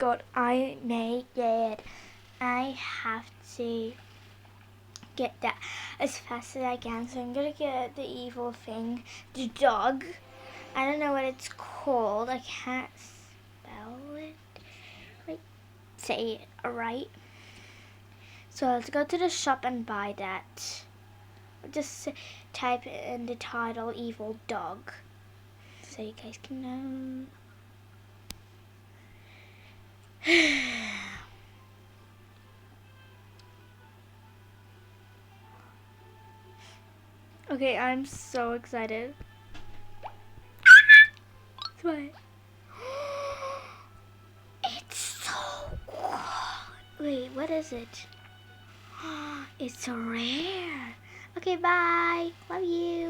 god, I made it. I have to get that as fast as I can. So I'm gonna get the evil thing, the dog. I don't know what it's called. I can't spell it. Like, say it right. So let's go to the shop and buy that. Just type in the title evil dog so you guys can know. Okay, I'm so excited. Why? It's so cool. Wait, what is it? It's so rare. Okay, bye. Love you.